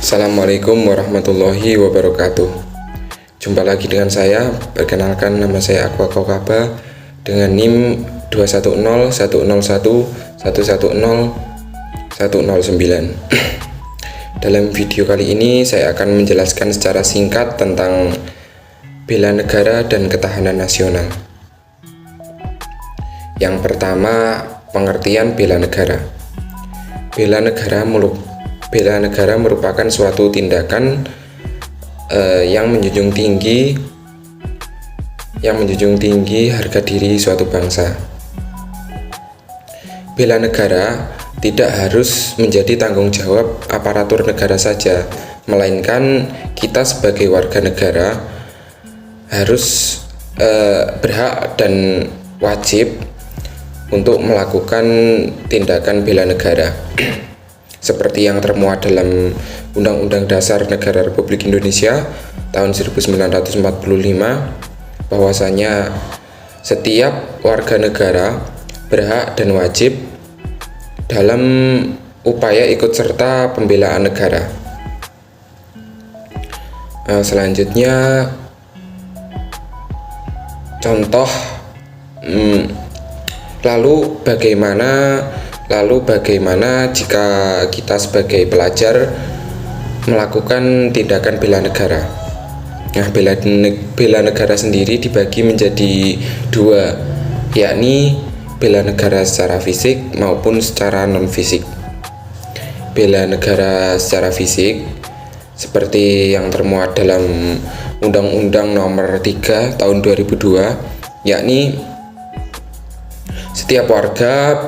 Assalamualaikum warahmatullahi wabarakatuh. Jumpa lagi dengan saya. Perkenalkan, nama saya Aqua Kaukaba dengan NIM 2101011110109. Dalam video kali ini saya akan menjelaskan secara singkat tentang bela negara dan ketahanan nasional. Yang pertama, pengertian bela negara. Bela negara merupakan suatu tindakan yang menjunjung tinggi harga diri suatu bangsa. Bela negara tidak harus menjadi tanggung jawab aparatur negara saja, melainkan kita sebagai warga negara harus berhak dan wajib untuk melakukan tindakan bela negara. Seperti yang termuat dalam Undang-Undang Dasar Negara Republik Indonesia tahun 1945, bahwasanya setiap warga negara berhak dan wajib dalam upaya ikut serta pembelaan negara. Selanjutnya, contoh, lalu bagaimana jika kita sebagai pelajar melakukan tindakan bela negara? Nah, bela negara sendiri dibagi menjadi dua, yakni bela negara secara fisik maupun secara non-fisik. Bela negara secara fisik seperti yang termuat dalam Undang-Undang Nomor 3 Tahun 2002, yakni setiap warga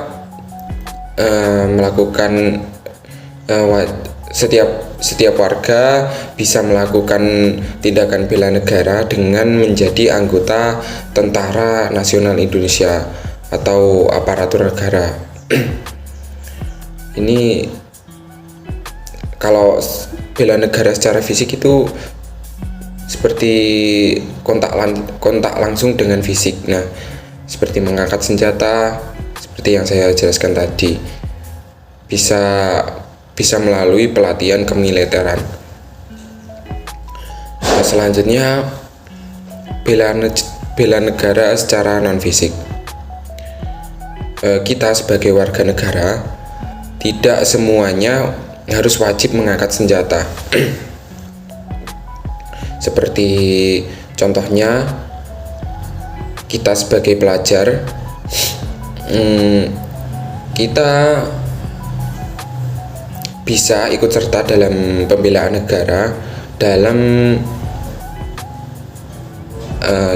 setiap warga bisa melakukan tindakan bela negara dengan menjadi anggota Tentara Nasional Indonesia atau aparatur negara. Ini kalau bela negara secara fisik itu seperti kontak langsung dengan fisik. Nah, seperti mengangkat senjata, seperti yang saya jelaskan tadi, bisa melalui pelatihan kemiliteran. Nah, selanjutnya, bela negara secara non fisik. Kita sebagai warga negara tidak semuanya harus wajib mengangkat senjata. Seperti contohnya, kita sebagai pelajar, kita bisa ikut serta dalam pembelaan negara dalam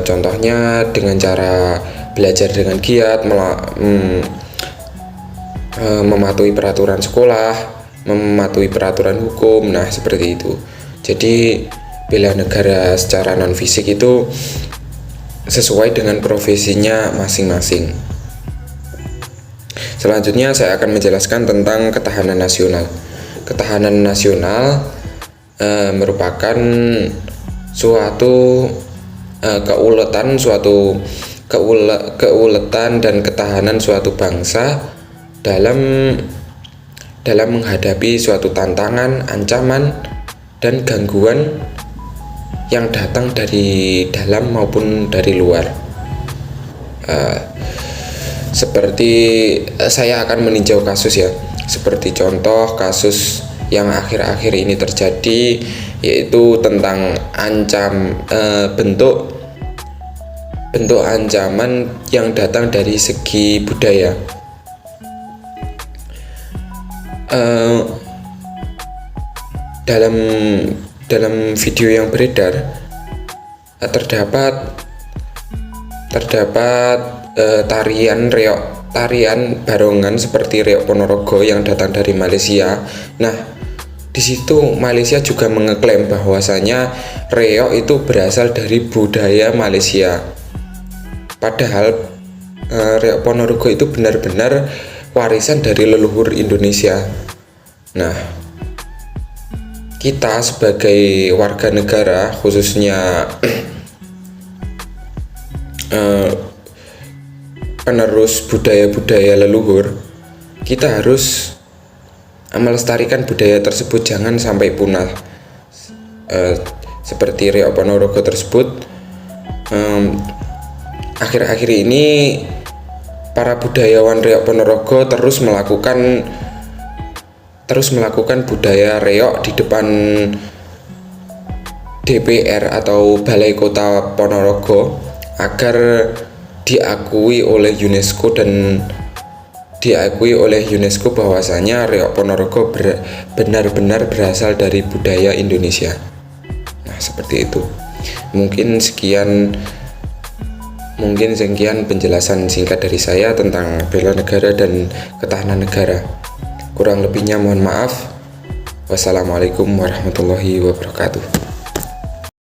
contohnya dengan cara belajar dengan giat, mematuhi peraturan sekolah, mematuhi peraturan hukum. Nah, seperti itu. Jadi bela negara secara non fisik itu sesuai dengan profesinya masing-masing. Selanjutnya saya akan menjelaskan tentang ketahanan nasional. Ketahanan nasional merupakan suatu keuletan dan ketahanan suatu bangsa dalam menghadapi suatu tantangan, ancaman, dan gangguan yang datang dari dalam maupun dari luar. Seperti saya akan meninjau kasus ya, seperti contoh kasus yang akhir-akhir ini terjadi, yaitu tentang bentuk ancaman yang datang dari segi budaya. Dalam video yang beredar terdapat tarian barongan seperti reok Ponorogo yang datang dari Malaysia. Nah, di situ Malaysia juga mengeklaim bahwasanya reok itu berasal dari budaya Malaysia. Padahal reok Ponorogo itu benar-benar warisan dari leluhur Indonesia. Nah, kita sebagai warga negara, khususnya penerus budaya-budaya leluhur, kita harus melestarikan budaya tersebut jangan sampai punah. Seperti Reok Ponorogo tersebut, akhir-akhir ini para budayawan Reok Ponorogo terus melakukan budaya reok di depan DPR atau Balai Kota Ponorogo agar diakui oleh UNESCO bahwasanya Reok Ponorogo benar-benar berasal dari budaya Indonesia. Nah, seperti itu. Mungkin sekian penjelasan singkat dari saya tentang bela negara dan ketahanan negara. Kurang lebihnya mohon maaf. Wassalamualaikum warahmatullahi wabarakatuh.